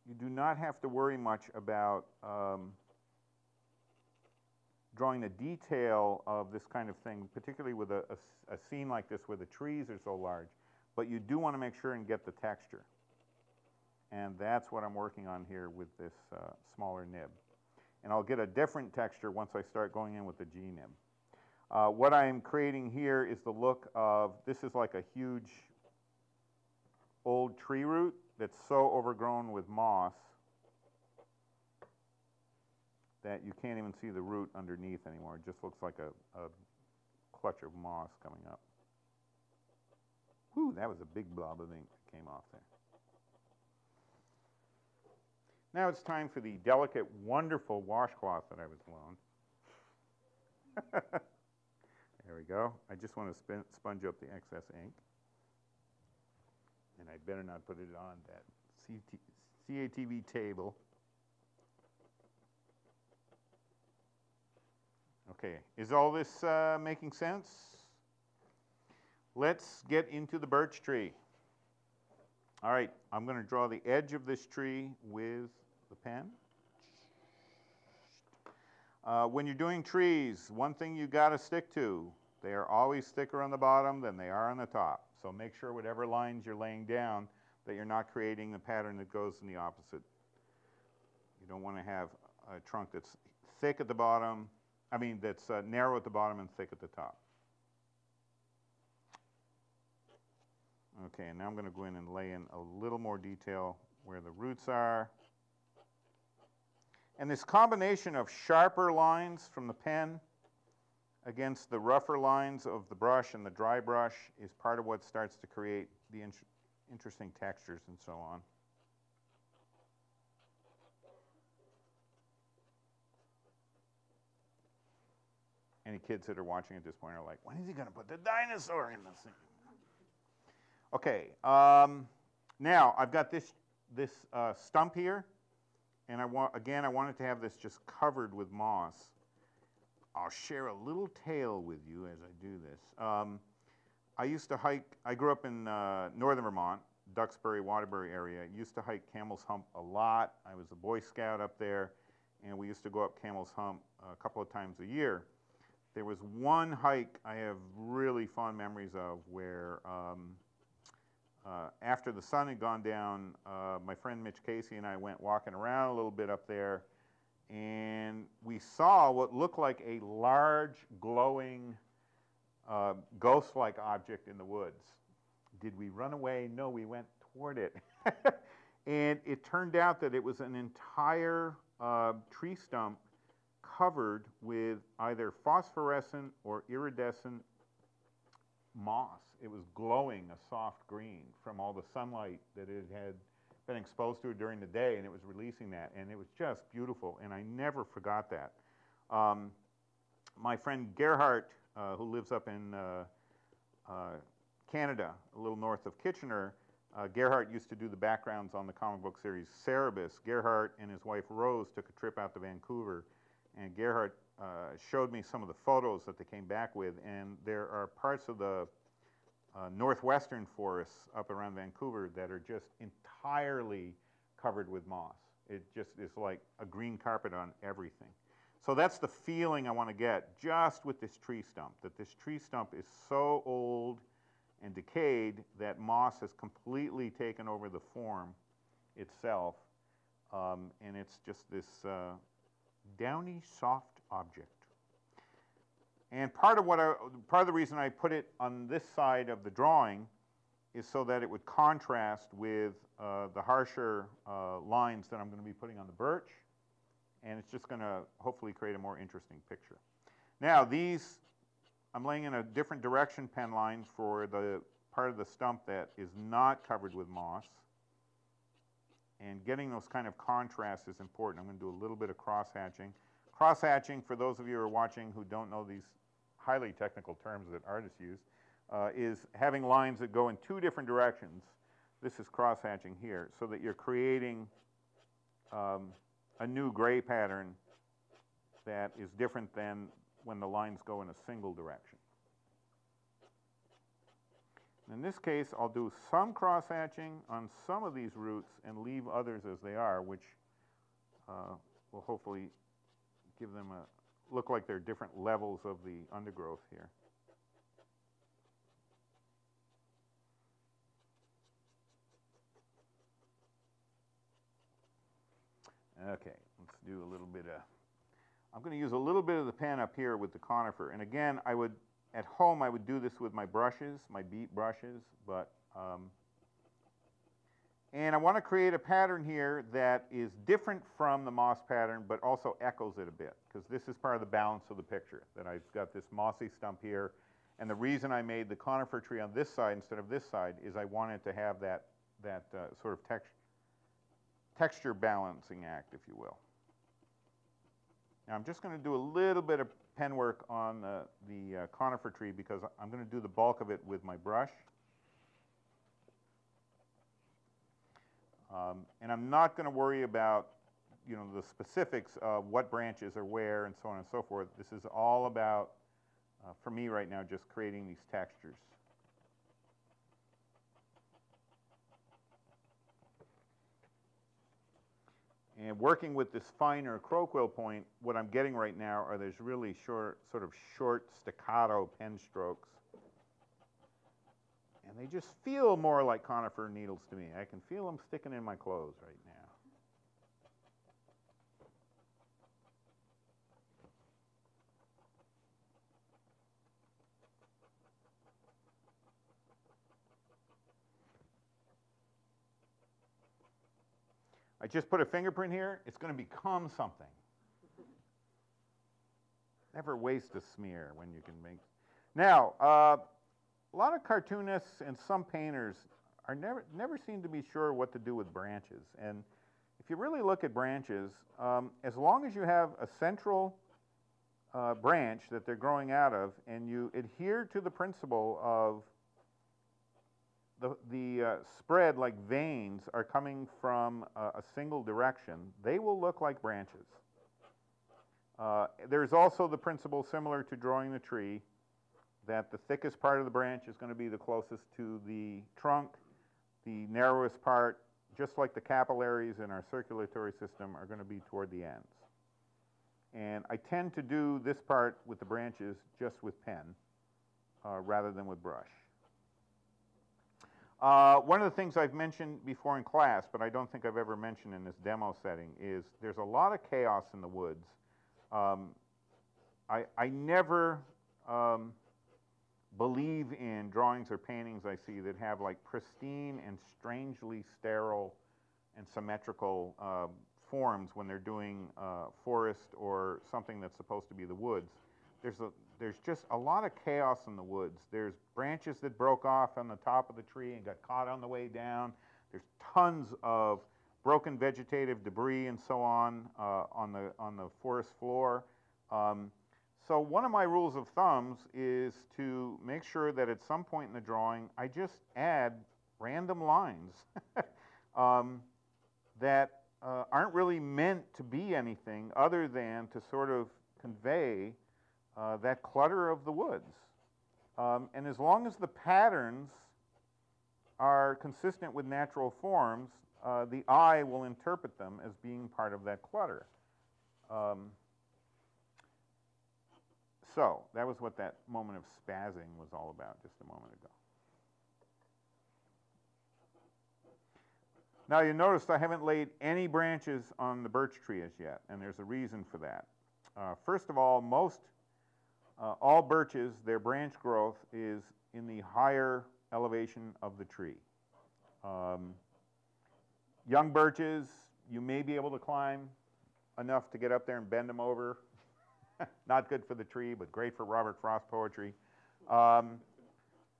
you do not have to worry much about drawing the detail of this kind of thing, particularly with a scene like this where the trees are so large. But you do want to make sure and get the texture. And that's what I'm working on here with this smaller nib. And I'll get a different texture once I start going in with the G nib. What I'm creating here is the look of, this is like a huge old tree root that's so overgrown with moss that you can't even see the root underneath anymore. It just looks like a clutch of moss coming up. Whew, that was a big blob of ink that came off there. Now it's time for the delicate, wonderful washcloth that I was loaned. There we go. I just want to sponge up the excess ink. And I better not put it on that CATV table. Okay, is all this making sense? Let's get into the birch tree. All right, I'm going to draw the edge of this tree with the pen. When you're doing trees, one thing you got to stick to, they are always thicker on the bottom than they are on the top. So make sure whatever lines you're laying down that you're not creating a pattern that goes in the opposite. You don't want to have a trunk that's thick at the bottom, that's narrow at the bottom and thick at the top. Okay, and now I'm going to go in and lay in a little more detail where the roots are. And this combination of sharper lines from the pen against the rougher lines of the brush and the dry brush is part of what starts to create the interesting textures and so on. Any kids that are watching at this point are like, when is he going to put the dinosaur in this thing? Okay, now I've got this stump here, and I wanted to have this just covered with moss. I'll share a little tale with you as I do this. I used to hike, I grew up in northern Vermont, Duxbury, Waterbury area. I used to hike Camel's Hump a lot. I was a Boy Scout up there, and we used to go up Camel's Hump a couple of times a year. There was one hike I have really fond memories of where after the sun had gone down, my friend Mitch Casey and I went walking around a little bit up there, and we saw what looked like a large, glowing, ghost-like object in the woods. Did we run away? No, we went toward it. And it turned out that it was an entire tree stump covered with either phosphorescent or iridescent moss. It was glowing a soft green from all the sunlight that it had been exposed to during the day, and it was releasing that, and it was just beautiful, and I never forgot that. My friend Gerhardt, who lives up in Canada, a little north of Kitchener, Gerhardt used to do the backgrounds on the comic book series Cerebus. Gerhardt and his wife Rose took a trip out to Vancouver, and Gerhardt showed me some of the photos that they came back with, and there are parts of the northwestern forests up around Vancouver that are just entirely covered with moss. It just is like a green carpet on everything. So that's the feeling I want to get just with this tree stump, that this tree stump is so old and decayed that moss has completely taken over the form itself, and it's just this downy, soft object. And part of the reason I put it on this side of the drawing is so that it would contrast with the harsher lines that I'm going to be putting on the birch, and it's just going to hopefully create a more interesting picture. Now these, I'm laying in a different direction pen line for the part of the stump that is not covered with moss, and getting those kind of contrasts is important. I'm going to do a little bit of cross-hatching. Cross-hatching, for those of you who are watching who don't know these highly technical terms that artists use, is having lines that go in two different directions. This is cross-hatching here, so that you're creating a new gray pattern that is different than when the lines go in a single direction. In this case, I'll do some cross-hatching on some of these roots and leave others as they are, which will hopefully give them a look like they're different levels of the undergrowth here. Okay, let's do a little bit of, I'm going to use a little bit of the pen up here with the conifer. And again, I would, at home, I would do this with my brushes, my beat brushes, but, and I want to create a pattern here that is different from the moss pattern, but also echoes it a bit, because this is part of the balance of the picture, that I've got this mossy stump here. And the reason I made the conifer tree on this side instead of this side is I wanted to have that sort of texture balancing act, if you will. Now I'm just going to do a little bit of pen work on the conifer tree because I'm going to do the bulk of it with my brush. And I'm not going to worry about, you know, the specifics of what branches are where and so on and so forth. This is all about, for me right now, just creating these textures. And working with this finer crow quill point, what I'm getting right now are these really short, sort of short staccato pen strokes. And they just feel more like conifer needles to me. I can feel them sticking in my clothes right now. I just put a fingerprint here. It's going to become something. Never waste a smear when you can make. Now, a lot of cartoonists and some painters are never seem to be sure what to do with branches. And if you really look at branches, as long as you have a central branch that they're growing out of, and you adhere to the principle of the spread, like veins, are coming from a single direction, they will look like branches. There's also the principle similar to drawing the tree, that the thickest part of the branch is going to be the closest to the trunk. The narrowest part, just like the capillaries in our circulatory system, are going to be toward the ends. And I tend to do this part with the branches just with pen rather than with brush. One of the things I've mentioned before in class, but I don't think I've ever mentioned in this demo setting, is there's a lot of chaos in the woods. I never believe in drawings or paintings I see that have like pristine and strangely sterile and symmetrical forms when they're doing forest or something that's supposed to be the woods. There's just a lot of chaos in the woods. There's branches that broke off on the top of the tree and got caught on the way down. There's tons of broken vegetative debris and so on the forest floor. So one of my rules of thumbs is to make sure that at some point in the drawing I just add random lines that aren't really meant to be anything other than to sort of convey that clutter of the woods. And as long as the patterns are consistent with natural forms, the eye will interpret them as being part of that clutter. So that was what that moment of spazzing was all about just a moment ago. Now you notice I haven't laid any branches on the birch tree as yet, and there's a reason for that. First of all, all birches, their branch growth is in the higher elevation of the tree. Young birches, you may be able to climb enough to get up there and bend them over. Not good for the tree, but great for Robert Frost poetry.